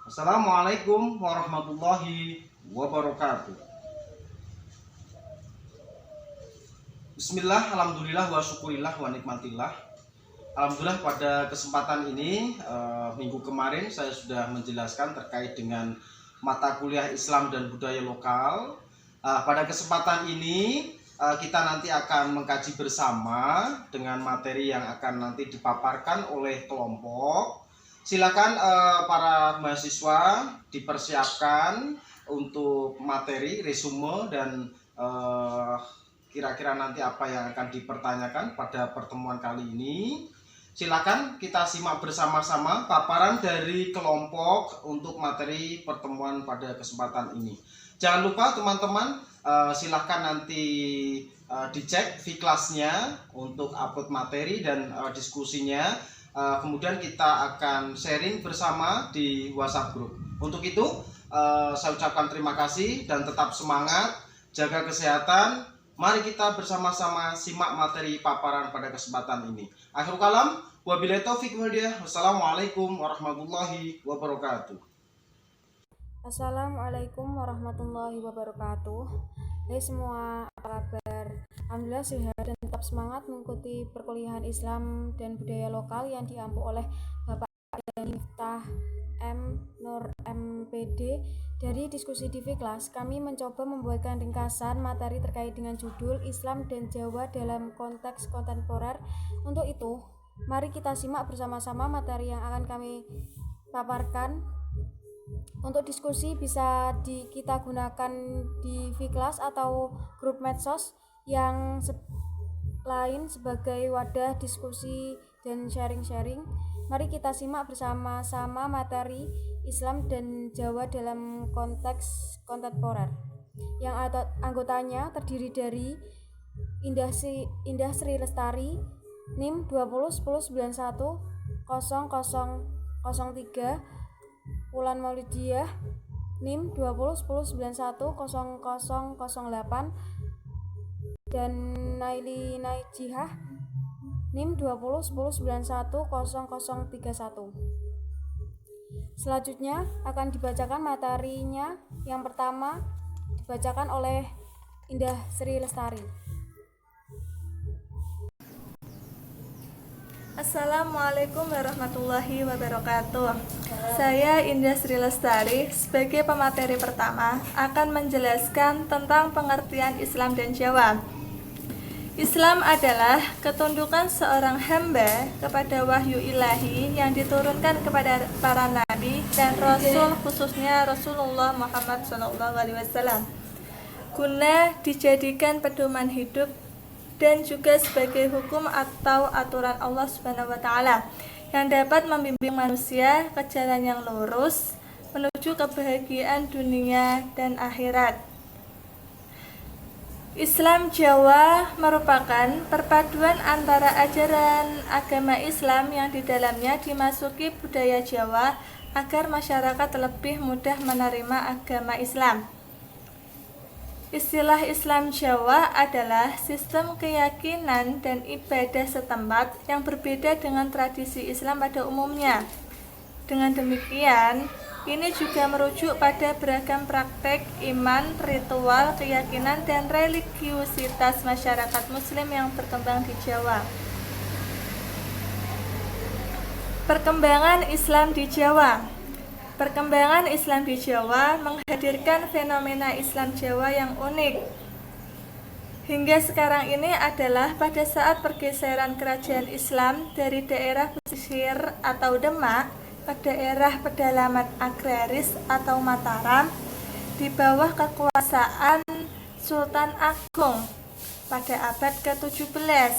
Assalamualaikum warahmatullahi wabarakatuh. Bismillah, alhamdulillah, wa syukurillah, wa nikmatillah. Alhamdulillah pada kesempatan ini minggu kemarin saya sudah menjelaskan terkait dengan mata kuliah Islam dan budaya lokal. Pada kesempatan ini kita nanti akan mengkaji bersama dengan materi yang akan nanti dipaparkan oleh kelompok. Silakan para mahasiswa dipersiapkan untuk materi, resume, dan kira-kira nanti apa yang akan dipertanyakan pada pertemuan kali ini. Silakan kita simak bersama-sama paparan dari kelompok untuk materi pertemuan pada kesempatan ini. Jangan lupa teman-teman, silakan nanti dicek V-Class-nya untuk upload materi dan diskusinya. Kemudian kita akan sharing bersama di WhatsApp group. Untuk itu saya ucapkan terima kasih dan tetap semangat, jaga kesehatan. Mari kita bersama-sama simak materi paparan pada kesempatan ini. Akhirul kalam, wabillahi taufiq wal hidayah. Wassalamualaikum warahmatullahi wabarakatuh. Assalamualaikum warahmatullahi wabarakatuh. Hai semua, apa kabar? Alhamdulillah sehat dan tetap semangat mengikuti perkuliahan Islam dan budaya lokal yang diampu oleh Bapak Miftah M. Nur MPD. Dari diskusi di V-Class, kami mencoba membuatkan ringkasan materi terkait dengan judul Islam dan Jawa dalam konteks kontemporer. Untuk itu, mari kita simak bersama-sama materi yang akan kami paparkan. Untuk diskusi bisa kita gunakan di V-Class atau grup medsos yang lain sebagai wadah diskusi dan sharing-sharing. Mari kita simak bersama-sama materi Islam dan Jawa dalam konteks kontemporer yang anggotanya terdiri dari Indah Sri Lestari, NIM 2010910003, Wulan Maulidiah, NIM 2010910008, dan Naili Naijihah, NIM 2010910031. Selanjutnya akan dibacakan materinya. Yang pertama dibacakan oleh Indah Sri Lestari. Assalamualaikum warahmatullahi wabarakatuh. Saya Indah Sri Lestari sebagai pemateri pertama akan menjelaskan tentang pengertian Islam dan Jawa. Islam adalah ketundukan seorang hamba kepada wahyu ilahi yang diturunkan kepada para nabi dan rasul, khususnya Rasulullah Muhammad SAW, guna dijadikan pedoman hidup dan juga sebagai hukum atau aturan Allah Subhanahu wa taala yang dapat membimbing manusia ke jalan yang lurus menuju kebahagiaan dunia dan akhirat. Islam Jawa merupakan perpaduan antara ajaran agama Islam yang di dalamnya dimasuki budaya Jawa agar masyarakat lebih mudah menerima agama Islam. Istilah Islam Jawa adalah sistem keyakinan dan ibadah setempat yang berbeda dengan tradisi Islam pada umumnya. Dengan demikian, ini juga merujuk pada beragam praktek iman, ritual, keyakinan, dan religiusitas masyarakat Muslim yang berkembang di Jawa. Perkembangan Islam di Jawa. Perkembangan Islam di Jawa menghadirkan fenomena Islam Jawa yang unik. Hingga sekarang ini adalah pada saat pergeseran kerajaan Islam dari daerah pesisir atau Demak ke daerah pedalaman agraris atau Mataram di bawah kekuasaan Sultan Agung pada abad ke-17.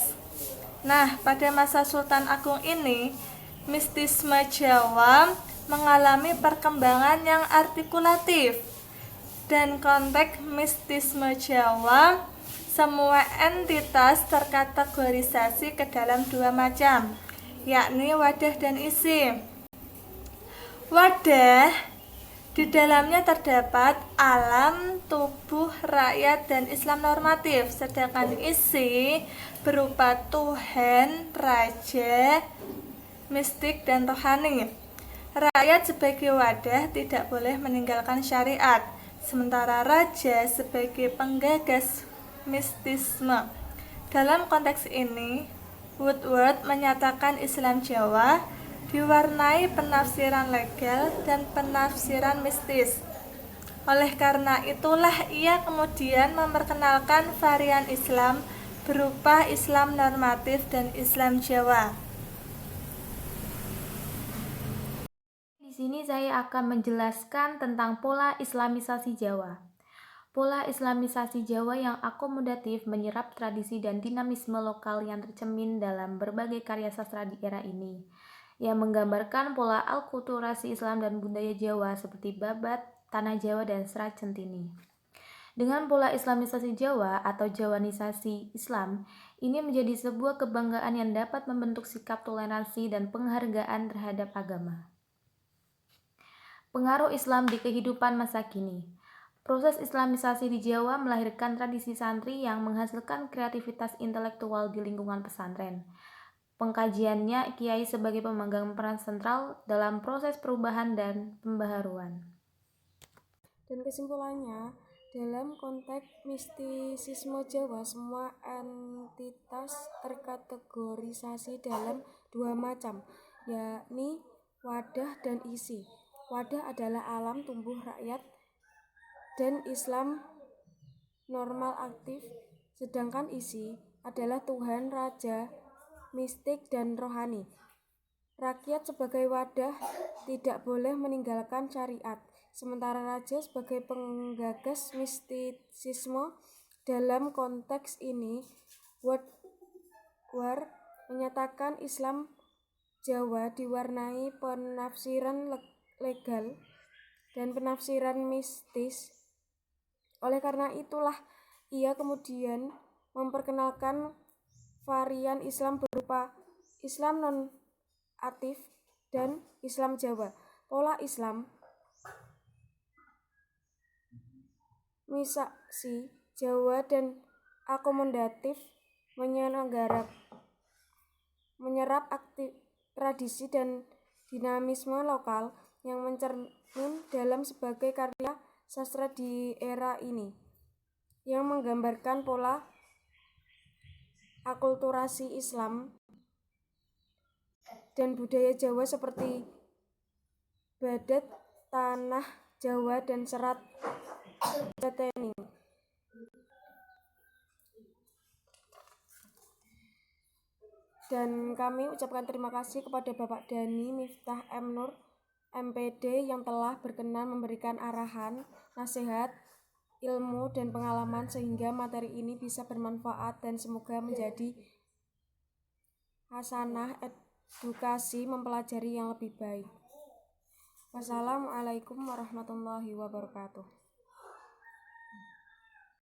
Nah, pada masa Sultan Agung ini, mistisme Jawa mengalami perkembangan yang artikulatif. Dan konteks mistisme Jawa, semua entitas terkategorisasi ke dalam dua macam, yakni wadah dan isi. Wadah, di dalamnya terdapat alam, tubuh, rakyat, dan Islam normatif. Sedangkan isi berupa Tuhan, raja, mistik, dan rohani. Rakyat sebagai wadah tidak boleh meninggalkan syariat, sementara raja sebagai penggagas mistisme. Dalam konteks ini, Woodward menyatakan Islam Jawa diwarnai penafsiran legal dan penafsiran mistis. Oleh karena itulah ia kemudian memperkenalkan varian Islam berupa Islam normatif dan Islam Jawa. Di sini saya akan menjelaskan tentang pola Islamisasi Jawa. Pola Islamisasi Jawa yang akomodatif menyerap tradisi dan dinamisme lokal yang tercermin dalam berbagai karya sastra di era ini, yang menggambarkan pola alkulturasi Islam dan budaya Jawa seperti Babat, Tanah Jawa, dan Serat Centini. Dengan pola Islamisasi Jawa atau Jawanisasi Islam, ini menjadi sebuah kebanggaan yang dapat membentuk sikap toleransi dan penghargaan terhadap agama. Pengaruh Islam di kehidupan masa kini. Proses Islamisasi di Jawa melahirkan tradisi santri yang menghasilkan kreativitas intelektual di lingkungan pesantren. Pengkajiannya, kiai sebagai pemegang peran sentral dalam proses perubahan dan pembaharuan. Dan kesimpulannya, dalam konteks mistisisme Jawa, semua entitas terkategorisasi dalam dua macam, yakni wadah dan isi. Wadah adalah alam tumbuh rakyat dan Islam normal aktif, sedangkan isi adalah Tuhan, raja, mistik, dan rohani. Rakyat sebagai wadah tidak boleh meninggalkan syariat, sementara raja sebagai penggagas mistisisme. Dalam konteks ini, Woodward menyatakan Islam Jawa diwarnai penafsiran legal dan penafsiran mistis. Oleh karena itulah ia kemudian memperkenalkan varian Islam berupa Islam non-aktif dan Islam Jawa. Pola Islam misasi Jawa dan akomodatif menyerap tradisi dan dinamisme lokal yang mencermin dalam sebagai karya sastra di era ini, yang menggambarkan pola akulturasi Islam dan budaya Jawa seperti Badat, Tanah Jawa, dan Serat Centini. Dan kami ucapkan terima kasih kepada Bapak Dhani Miftah M. Nur, MPD, yang telah berkenan memberikan arahan, nasihat, ilmu, dan pengalaman sehingga materi ini bisa bermanfaat dan semoga menjadi hasanah edukasi mempelajari yang lebih baik. Wassalamualaikum warahmatullahi wabarakatuh.